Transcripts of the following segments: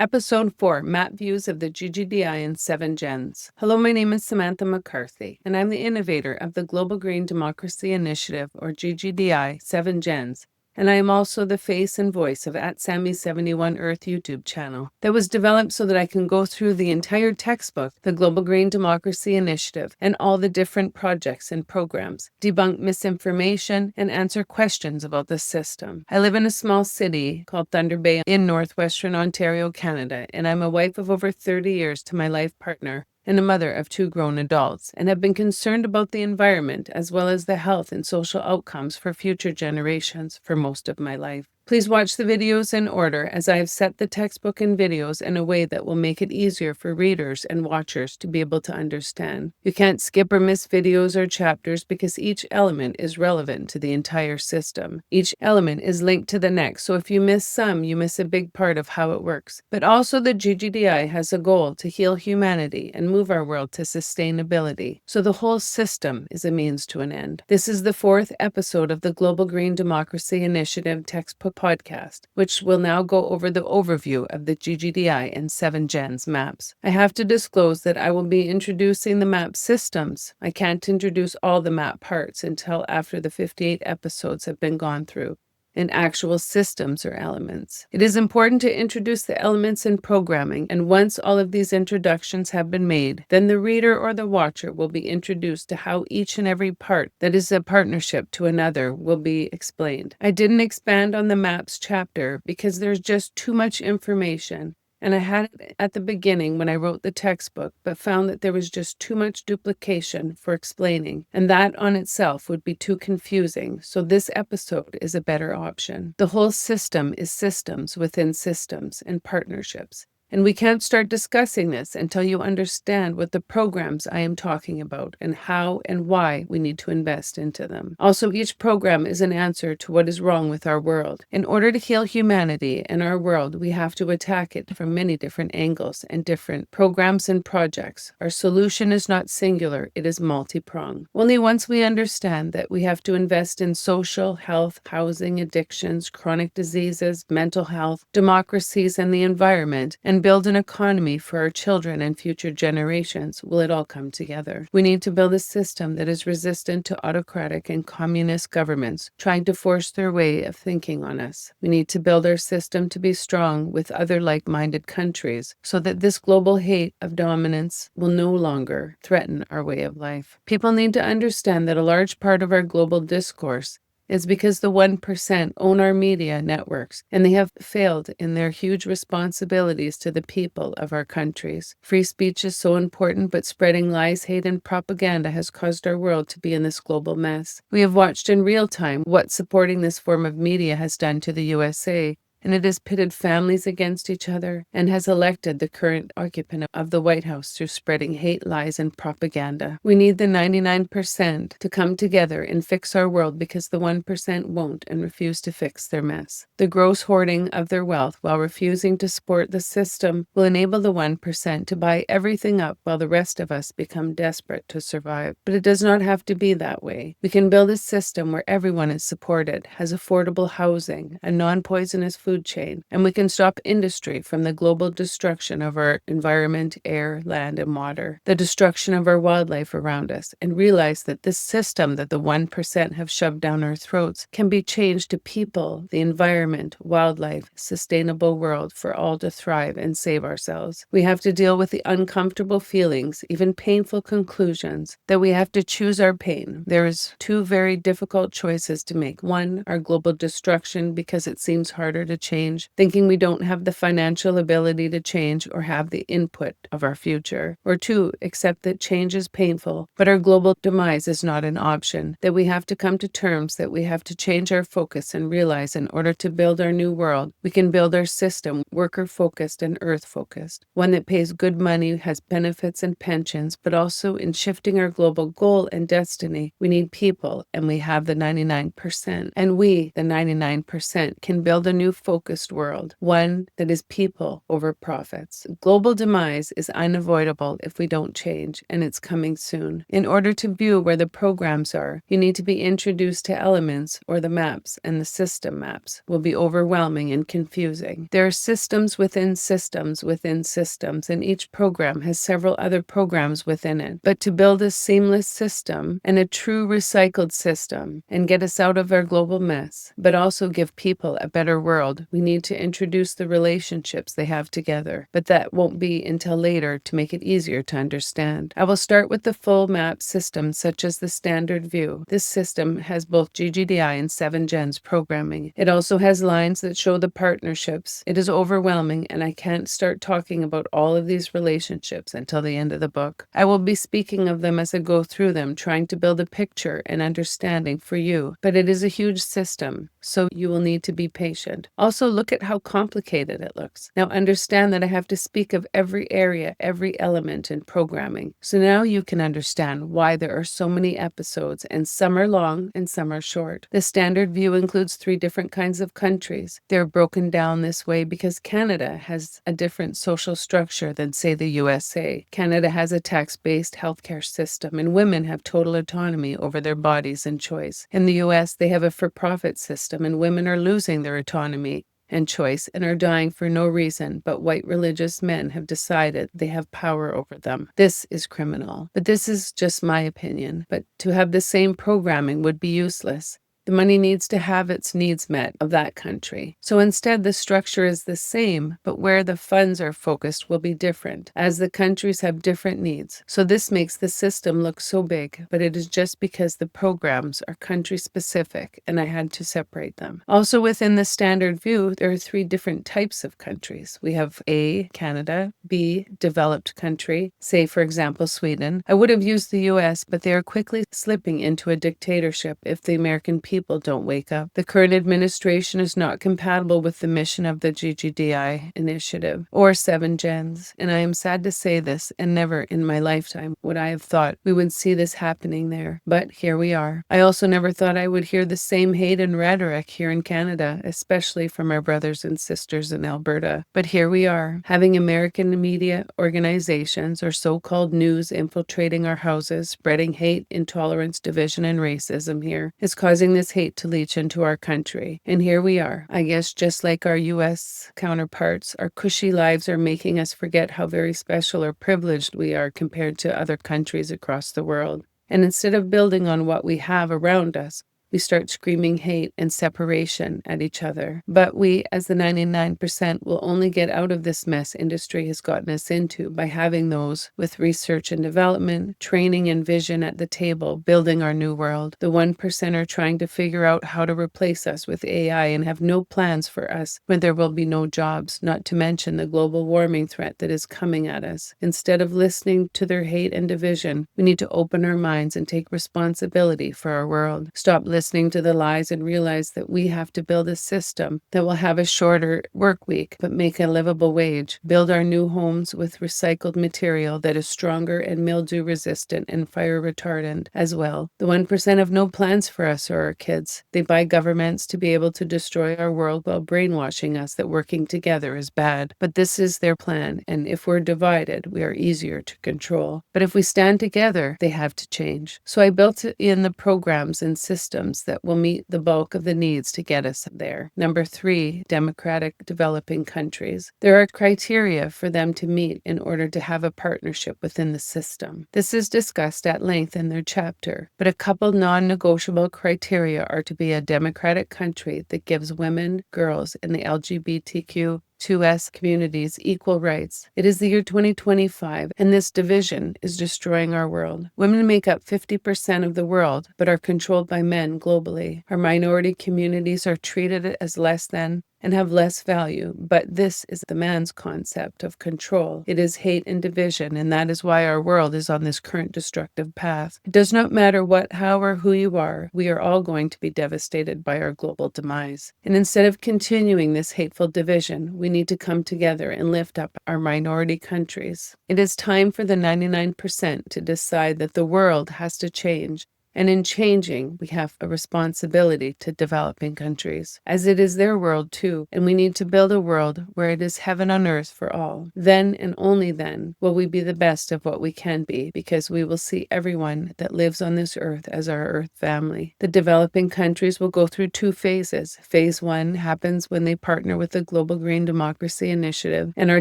Episode 4, Map Views of the GGDI in 7 Gens. Hello, my name is Samantha McCarthy, and I'm the innovator of the Global Green Democracy Initiative, or GGDI, 7 Gens, and I am also the face and voice of @Sammy71Earth YouTube channel that was developed so that I can go through the entire textbook, the Global Green Democracy Initiative, and all the different projects and programs, debunk misinformation, and answer questions about the system. I live in a small city called Thunder Bay in northwestern Ontario, Canada, and I'm a wife of over 30 years to my life partner and a mother of 2 grown adults, and have been concerned about the environment as well as the health and social outcomes for future generations for most of my life. Please watch the videos in order, as I have set the textbook and videos in a way that will make it easier for readers and watchers to be able to understand. You can't skip or miss videos or chapters because each element is relevant to the entire system. Each element is linked to the next, so if you miss some, you miss a big part of how it works. But also the GGDI has a goal to heal humanity and move our world to sustainability, so the whole system is a means to an end. This is the 4th episode of the Global Green Democracy Initiative textbook podcast, which will now go over the overview of the GGDI and 7 Gens maps. I have to disclose that I will be introducing the map systems. I can't introduce all the map parts until after the 58 episodes have been gone through, and actual systems or elements. It is important to introduce the elements in programming, and once all of these introductions have been made, then the reader or the watcher will be introduced to how each and every part that is a partnership to another will be explained. I didn't expand on the maps chapter because there's just too much information. And I had it at the beginning when I wrote the textbook, but found that there was just too much duplication for explaining, and that on itself would be too confusing, so this episode is a better option. The whole system is systems within systems and partnerships. And we can't start discussing this until you understand what the programs I am talking about and how and why we need to invest into them. Also, each program is an answer to what is wrong with our world. In order to heal humanity and our world, we have to attack it from many different angles and different programs and projects. Our solution is not singular, it is multi-pronged. Only once we understand that we have to invest in social, health, housing, addictions, chronic diseases, mental health, democracies, and the environment, and build an economy for our children and future generations, will it all come together. We need to build a system that is resistant to autocratic and communist governments trying to force their way of thinking on us. We need to build our system to be strong with other like-minded countries so that this global hate of dominance will no longer threaten our way of life. People need to understand that a large part of our global discourse is because the 1% own our media networks, and they have failed in their huge responsibilities to the people of our countries. Free speech is so important, but spreading lies, hate, and propaganda has caused our world to be in this global mess. We have watched in real time what supporting this form of media has done to the USA, and it has pitted families against each other and has elected the current occupant of the White House through spreading hate, lies, and propaganda. We need the 99% to come together and fix our world because the 1% won't and refuse to fix their mess. The gross hoarding of their wealth while refusing to support the system will enable the 1% to buy everything up while the rest of us become desperate to survive. But it does not have to be that way. We can build a system where everyone is supported, has affordable housing, a non-poisonous food chain, and we can stop industry from the global destruction of our environment, air, land, and water, the destruction of our wildlife around us, and realize that this system that the 1% have shoved down our throats can be changed to people, the environment, wildlife, sustainable world for all to thrive and save ourselves. We have to deal with the uncomfortable feelings, even painful conclusions, that we have to choose our pain. There is 2 very difficult choices to make. 1, our global destruction because it seems harder to change, thinking we don't have the financial ability to change or have the input of our future. Or 2, accept that change is painful, but our global demise is not an option, that we have to come to terms that we have to change our focus and realize in order to build our new world, we can build our system worker-focused and earth-focused, one that pays good money, has benefits and pensions, but also in shifting our global goal and destiny, we need people, and we have the 99%. And we, the 99%, can build a new focused world, one that is people over profits. Global demise is unavoidable if we don't change, and it's coming soon. In order to view where the programs are, you need to be introduced to elements or the maps, and the system maps will be overwhelming and confusing. There are systems within systems within systems, and each program has several other programs within it. But to build a seamless system and a true recycled system and get us out of our global mess, but also give people a better world, we need to introduce the relationships they have together. But that won't be until later to make it easier to understand. I will start with the full map system, such as the standard view. This system has both GGDI and 7gens programming. It also has lines that show the partnerships. It is overwhelming, and I can't start talking about all of these relationships until the end of the book. I will be speaking of them as I go through them, trying to build a picture and understanding for you. But it is a huge system, so you will need to be patient. Also, look at how complicated it looks. Now understand that I have to speak of every area, every element in programming. So now you can understand why there are so many episodes, and some are long and some are short. The standard view includes 3 different kinds of countries. They're broken down this way because Canada has a different social structure than, say, the USA. Canada has a tax-based healthcare system, and women have total autonomy over their bodies and choice. In the US, they have a for-profit system, and women are losing their autonomy and choice and are dying for no reason, but white religious men have decided they have power over them. This is criminal. But this is just my opinion. But to have the same programming would be useless. The money needs to have its needs met of that country. So instead, the structure is the same, but where the funds are focused will be different, as the countries have different needs. So this makes the system look so big, but it is just because the programs are country-specific, and I had to separate them. Also within the standard view, there are 3 different types of countries. We have A, Canada, B, developed country, say for example Sweden. I would have used the US, but they are quickly slipping into a dictatorship if the American people don't wake up. The current administration is not compatible with the mission of the GGDI initiative or 7gens, and I am sad to say this, and never in my lifetime would I have thought we would see this happening there. But here we are. I also never thought I would hear the same hate and rhetoric here in Canada, especially from our brothers and sisters in Alberta. But here we are, having American media organizations or so-called news infiltrating our houses, spreading hate, intolerance, division, and racism here. It's causing this hate to leach into our country. And here we are. I guess just like our US counterparts, our cushy lives are making us forget how very special or privileged we are compared to other countries across the world. And instead of building on what we have around us, we start screaming hate and separation at each other. But we, as the 99%, will only get out of this mess industry has gotten us into by having those with research and development, training and vision at the table, building our new world. The 1% are trying to figure out how to replace us with AI and have no plans for us when there will be no jobs, not to mention the global warming threat that is coming at us. Instead of listening to their hate and division, we need to open our minds and take responsibility for our world. Stop listening to the lies and realize that we have to build a system that will have a shorter work week but make a livable wage. Build our new homes with recycled material that is stronger and mildew resistant and fire retardant as well. The 1% have no plans for us or our kids. They buy governments to be able to destroy our world while brainwashing us that working together is bad. But this is their plan, and if we're divided, we are easier to control. But if we stand together, they have to change. So I built in the programs and systems that will meet the bulk of the needs to get us there. Number 3, democratic developing countries. There are criteria for them to meet in order to have a partnership within the system. This is discussed at length in their chapter, but a couple non-negotiable criteria are to be a democratic country that gives women, girls, and the LGBTQ2S communities equal rights. It is the year 2025, and this division is destroying our world. Women make up 50% of the world, but are controlled by men globally. Our minority communities are treated as less than and have less value, but this is the man's concept of control. It is hate and division, and that is why our world is on this current destructive path. It does not matter what, how, or who you are, we are all going to be devastated by our global demise. And instead of continuing this hateful division, we need to come together and lift up our minority countries. It is time for the 99% to decide that the world has to change And in changing, we have a responsibility to developing countries, as it is their world too, and we need to build a world where it is heaven on earth for all. Then and only then will we be the best of what we can be, because we will see everyone that lives on this earth as our earth family. The developing countries will go through two phases. Phase 1 happens when they partner with the Global Green Democracy Initiative and are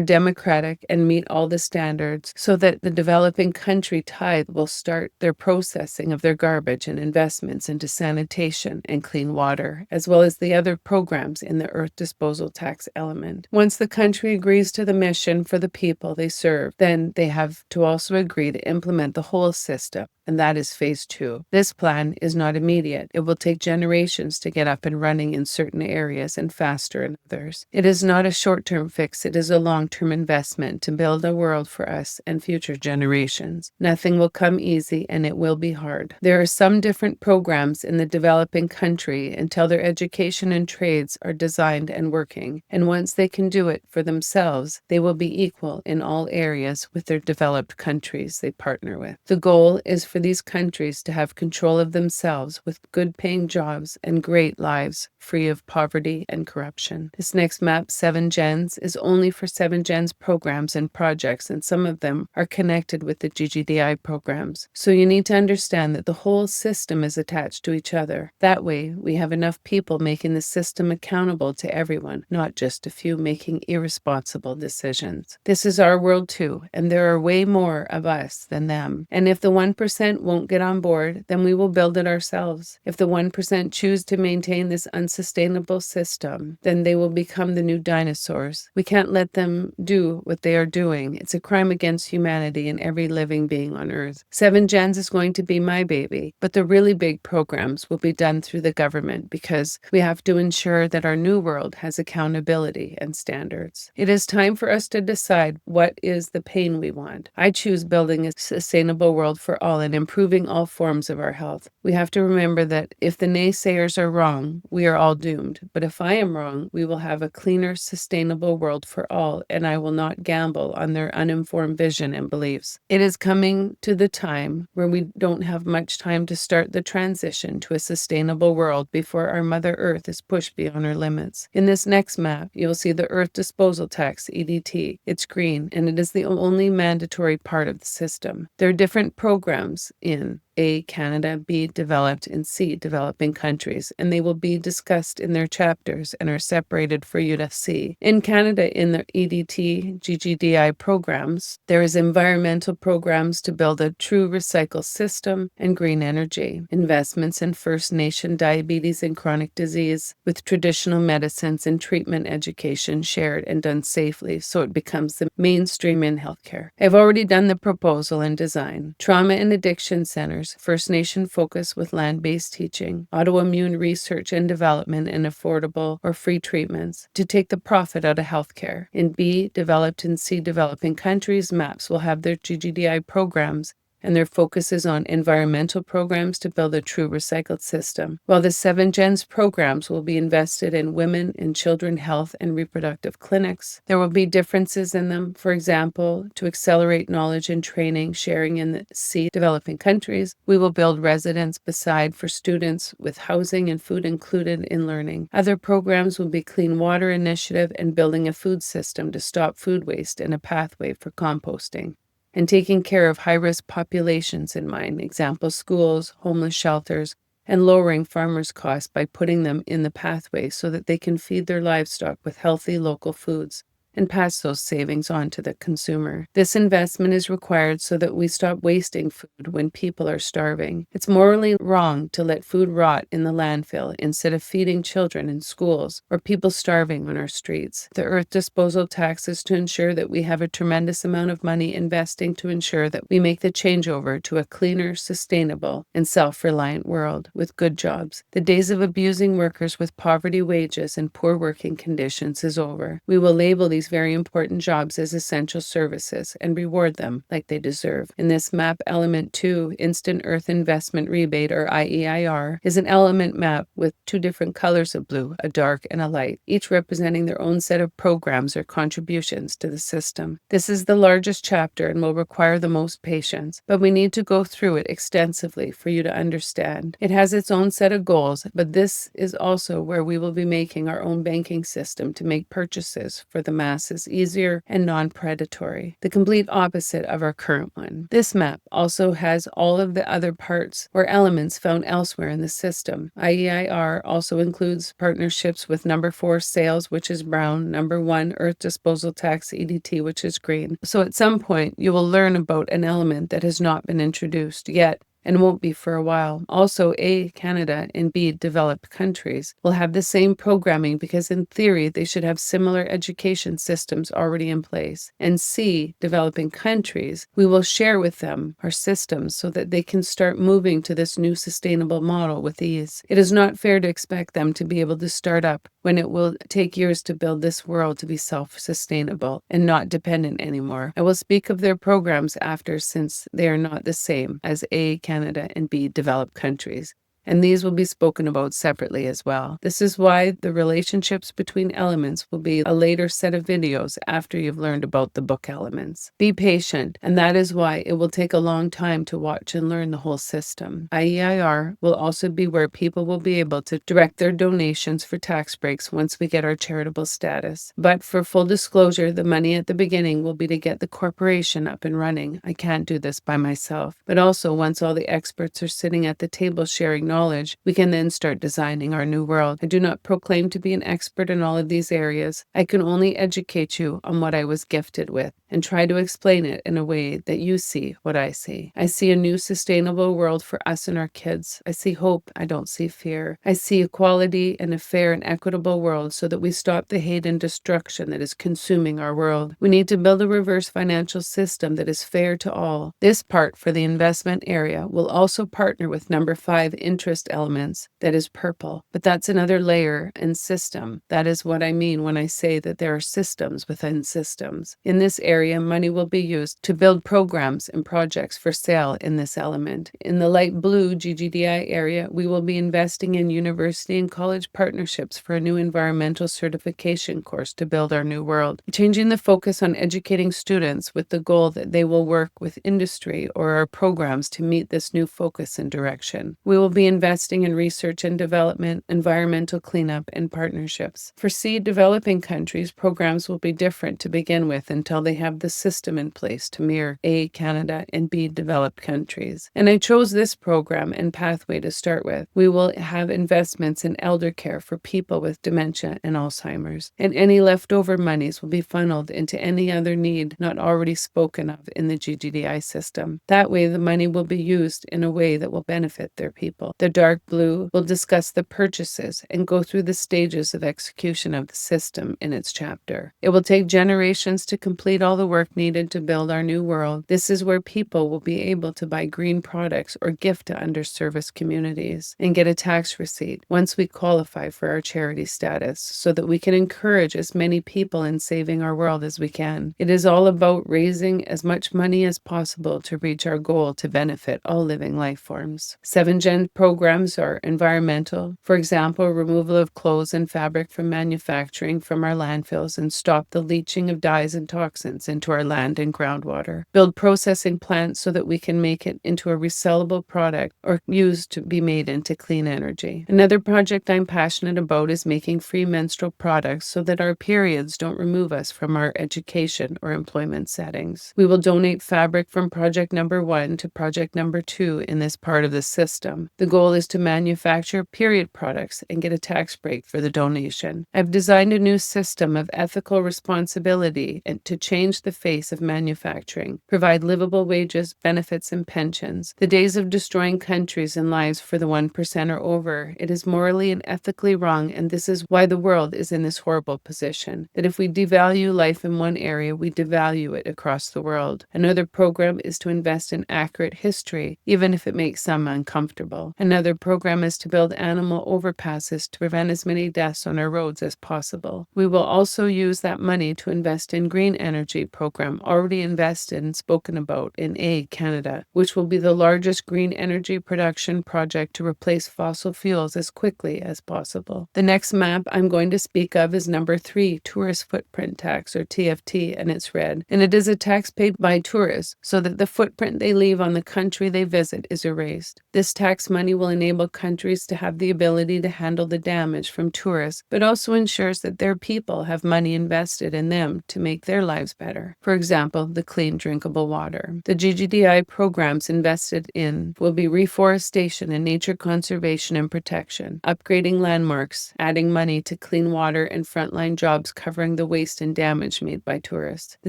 democratic and meet all the standards, so that the developing country tithe will start their processing of their garbage and investments into sanitation and clean water, as well as the other programs in the earth disposal tax element. Once the country agrees to the mission for the people they serve, then they have to also agree to implement the whole system, and that is phase 2. This plan is not immediate. It will take generations to get up and running in certain areas and faster in others. It is not a short-term fix. It is a long-term investment to build a world for us and future generations. Nothing will come easy, and it will be hard. There are some different programs in the developing country until their education and trades are designed and working, and once they can do it for themselves, they will be equal in all areas with their developed countries they partner with. The goal is for these countries to have control of themselves with good paying jobs and great lives free of poverty and corruption. This next map, 7 Gens, is only for 7 Gens programs and projects, and some of them are connected with the GGDI programs. So you need to understand that the whole system is attached to each other. That way, we have enough people making the system accountable to everyone, not just a few making irresponsible decisions. This is our world too, and there are way more of us than them. And if the 1% won't get on board, then we will build it ourselves. If the 1% choose to maintain this unsustainable system, then they will become the new dinosaurs. We can't let them do what they are doing. It's a crime against humanity and every living being on Earth. 7 Gens is going to be my baby, but the really big programs will be done through the government, because we have to ensure that our new world has accountability and standards. It is time for us to decide what is the pain we want. I choose building a sustainable world for all and improving all forms of our health. We have to remember that if the naysayers are wrong, we are all doomed. But if I am wrong, we will have a cleaner, sustainable world for all, and I will not gamble on their uninformed vision and beliefs. It is coming to the time where we don't have much time to start the transition to a sustainable world before our Mother Earth is pushed beyond her limits. In this next map, you'll see the Earth Disposal Tax, EDT. It's green, and it is the only mandatory part of the system. There are different programs in A, Canada, B, developed, and C, developing countries, and they will be discussed in their chapters and are separated for you to see. In Canada, in the EDT, GGDI programs, there is environmental programs to build a true recycle system and green energy, investments in First Nation diabetes and chronic disease, with traditional medicines and treatment education shared and done safely so it becomes the mainstream in healthcare. I've already done the proposal and design. Trauma and addiction centers, First Nation focus with land-based teaching, autoimmune research and development, and affordable or free treatments to take the profit out of healthcare. In B, developed and C, developing countries, MAPs will have their GGDI programs, and their focus is on environmental programs to build a true recycled system, while the 7 Gens programs will be invested in women and children health and reproductive clinics. There will be differences in them. For example, to accelerate knowledge and training sharing in the C, developing countries, we will build residence beside for students with housing and food included in learning. Other programs will be Clean Water Initiative and building a food system to stop food waste and a pathway for composting, and taking care of high-risk populations in mind, example schools, homeless shelters, and lowering farmers' costs by putting them in the pathway so that they can feed their livestock with healthy local foods and pass those savings on to the consumer. This investment is required so that we stop wasting food when people are starving. It's morally wrong to let food rot in the landfill instead of feeding children in schools or people starving on our streets. The Earth Disposal Tax is to ensure that we have a tremendous amount of money investing to ensure that we make the changeover to a cleaner, sustainable, and self-reliant world with good jobs. The days of abusing workers with poverty wages and poor working conditions is over. We will label these these very important jobs as essential services and reward them like they deserve. In this map, element 2, Instant Earth Investment Rebate, or IEIR, is an element map with two different colors of blue, a dark and a light, each representing their own set of programs or contributions to the system. This is the largest chapter and will require the most patience, but we need to go through it extensively for you to understand. It has its own set of goals, but this is also where we will be making our own banking system to make purchases for the masses easier and non-predatory, the complete opposite of our current one. This map also has all of the other parts or elements found elsewhere in the system. IEIR also includes partnerships with number 4 sales, which is brown, number 1 earth disposal tax EDT, which is green. So at some point you will learn about an element that has not been introduced yet and won't be for a while. Also, A, Canada, and B, developed countries will have the same programming because in theory they should have similar education systems already in place. And C, developing countries, we will share with them our systems so that they can start moving to this new sustainable model with ease. It is not fair to expect them to be able to start up when it will take years to build this world to be self-sustainable and not dependent anymore. I will speak of their programs after, since they are not the same as A, Canada, and B, developed countries, and these will be spoken about separately as well. This is why the relationships between elements will be a later set of videos after you've learned about the book elements. Be patient, and that is why it will take a long time to watch and learn the whole system. IEIR will also be where people will be able to direct their donations for tax breaks once we get our charitable status. But for full disclosure, the money at the beginning will be to get the corporation up and running. I can't do this by myself. But also, once all the experts are sitting at the table sharing knowledge, we can then start designing our new world. I do not proclaim to be an expert in all of these areas. I can only educate you on what I was gifted with and try to explain it in a way that you see what I see. I see a new sustainable world for us and our kids. I see hope. I don't see fear. I see equality and a fair and equitable world so that we stop the hate and destruction that is consuming our world. We need to build a reverse financial system that is fair to all. This part for the investment area will also partner with number 5 interest elements, that is purple, but that's another layer and system. That is what I mean when I say that there are systems within systems. In this area, money will be used to build programs and projects for sale in this element. In the light blue GGDI area, we will be investing in university and college partnerships for a new environmental certification course to build our new world, changing the focus on educating students with the goal that they will work with industry or our programs to meet this new focus and direction. We will be investing in research and development, environmental cleanup, and partnerships. For C, developing countries, programs will be different to begin with until they have the system in place to mirror A, Canada, and B, developed countries. And I chose this program and pathway to start with. We will have investments in elder care for people with dementia and Alzheimer's, and any leftover monies will be funneled into any other need not already spoken of in the GGDI system. That way, the money will be used in a way that will benefit their people. The dark blue will discuss the purchases and go through the stages of execution of the system in its chapter. It will take generations to complete all the work needed to build our new world. This is where people will be able to buy green products or gift to underserviced communities and get a tax receipt once we qualify for our charity status, so that we can encourage as many people in saving our world as we can. It is all about raising as much money as possible to reach our goal to benefit all living life forms. 7-Gen programs are environmental, for example, removal of clothes and fabric from manufacturing from our landfills and stop the leaching of dyes and toxins into our land and groundwater. Build processing plants so that we can make it into a resellable product or used to be made into clean energy. Another project I'm passionate about is making free menstrual products so that our periods don't remove us from our education or employment settings. We will donate fabric from project number 1 to project number 2 in this part of the system. The goal is to manufacture period products and get a tax break for the donation. I've designed a new system of ethical responsibility and to change the face of manufacturing, provide livable wages, benefits, and pensions. The days of destroying countries and lives for the 1% are over. It is morally and ethically wrong, and this is why the world is in this horrible position, that if we devalue life in one area, we devalue it across the world. Another program is to invest in accurate history, even if it makes some uncomfortable. And Another program is to build animal overpasses to prevent as many deaths on our roads as possible. We will also use that money to invest in green energy program already invested and spoken about in Canada, which will be the largest green energy production project to replace fossil fuels as quickly as possible. The next map I'm going to speak of is number 3, Tourist Footprint Tax, or TFT, and it's red. And it is a tax paid by tourists so that the footprint they leave on the country they visit is erased. This tax money will enable countries to have the ability to handle the damage from tourists, but also ensures that their people have money invested in them to make their lives better. For example, the clean drinkable water. The GGDI programs invested in will be reforestation and nature conservation and protection, upgrading landmarks, adding money to clean water and frontline jobs covering the waste and damage made by tourists. The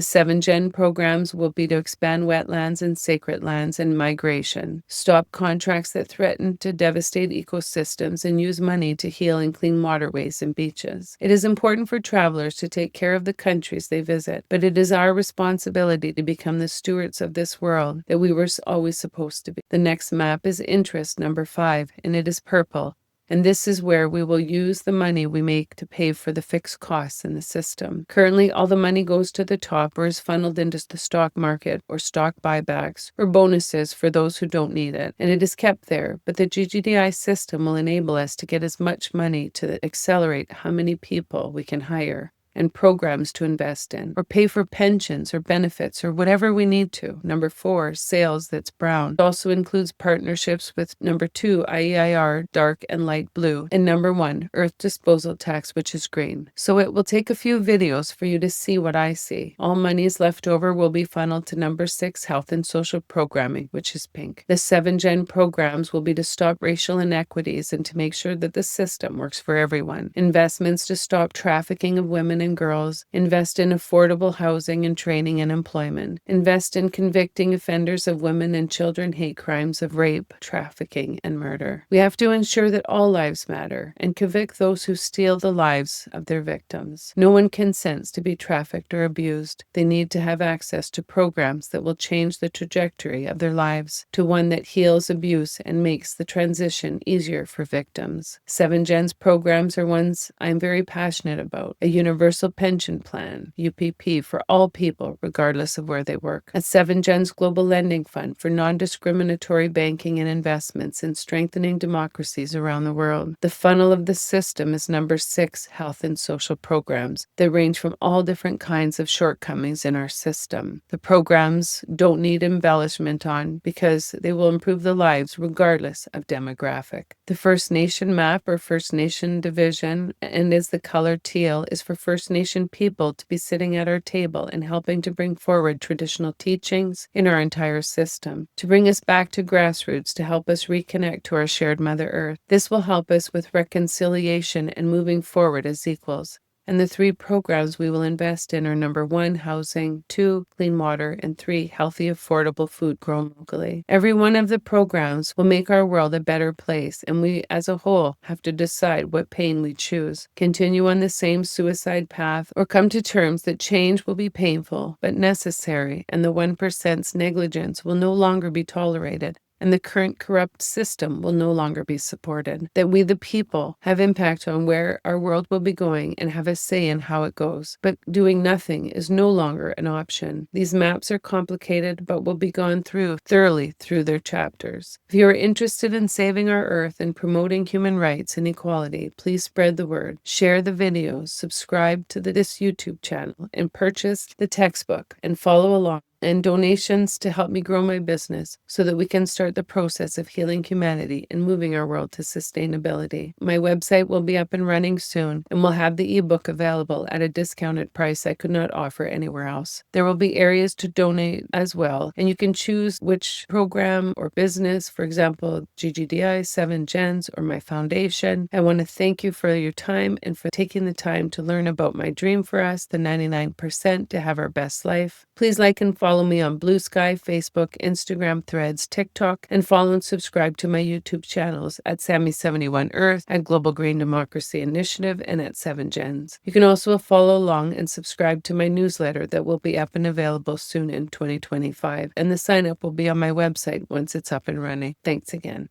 7-Gen programs will be to expand wetlands and sacred lands and migration, stop contracts that threaten to devastate ecosystems, and use money to heal and clean waterways and beaches. It is important for travelers to take care of the countries they visit, but it is our responsibility to become the stewards of this world that we were always supposed to be. The next map is interest, number 5, and it is purple. And this is where we will use the money we make to pay for the fixed costs in the system. Currently, all the money goes to the top or is funneled into the stock market or stock buybacks or bonuses for those who don't need it. And it is kept there, but the GGDI system will enable us to get as much money to accelerate how many people we can hire and programs to invest in, or pay for pensions or benefits or whatever we need to. Number 4, sales, that's brown. It also includes partnerships with number 2, IEIR, dark and light blue, and number 1, earth disposal tax, which is green. So it will take a few videos for you to see what I see. All monies left over will be funneled to number 6, health and social programming, which is pink. The 7-Gen programs will be to stop racial inequities and to make sure that the system works for everyone. Investments to stop trafficking of women and girls, invest in affordable housing and training and employment, invest in convicting offenders of women and children hate crimes of rape, trafficking, and murder. We have to ensure that all lives matter and convict those who steal the lives of their victims. No one consents to be trafficked or abused. They need to have access to programs that will change the trajectory of their lives to one that heals abuse and makes the transition easier for victims. 7Gen's programs are ones I'm very passionate about. A universal pension plan, UPP, for all people, regardless of where they work. A 7Gen's global lending fund for non-discriminatory banking and investments in strengthening democracies around the world. The funnel of the system is number 6, health and social programs that range from all different kinds of shortcomings in our system. The programs don't need embellishment on because they will improve the lives regardless of demographic. The First Nation map, or First Nation division, and is the color teal, is for First Nation people to be sitting at our table and helping to bring forward traditional teachings in our entire system, to bring us back to grassroots, to help us reconnect to our shared Mother Earth. This will help us with reconciliation and moving forward as equals. And the 3 programs we will invest in are number 1, housing, 2, clean water, and 3, healthy, affordable food grown locally. Every one of the programs will make our world a better place, and we as a whole have to decide what pain we choose. Continue on the same suicide path, or come to terms that change will be painful but necessary, and the 1%'s negligence will no longer be tolerated, and the current corrupt system will no longer be supported. That we, the people, have impact on where our world will be going and have a say in how it goes. But doing nothing is no longer an option. These maps are complicated, but will be gone through thoroughly through their chapters. If you are interested in saving our earth and promoting human rights and equality, please spread the word, share the videos, subscribe to this YouTube channel, and purchase the textbook and follow along. And donations to help me grow my business so that we can start the process of healing humanity and moving our world to sustainability. My website will be up and running soon, and we'll have the ebook available at a discounted price I could not offer anywhere else. There will be areas to donate as well, and you can choose which program or business, for example, GGDI, 7Gens, or my foundation. I want to thank you for your time and for taking the time to learn about my dream for us, the 99% to have our best life. Please like and follow me on Blue Sky, Facebook, Instagram, Threads, TikTok, and follow and subscribe to my YouTube channels at Sammy71Earth, at Global Green Democracy Initiative, and at 7Gens. You can also follow along and subscribe to my newsletter that will be up and available soon in 2025, and the sign up will be on my website once it's up and running. Thanks again.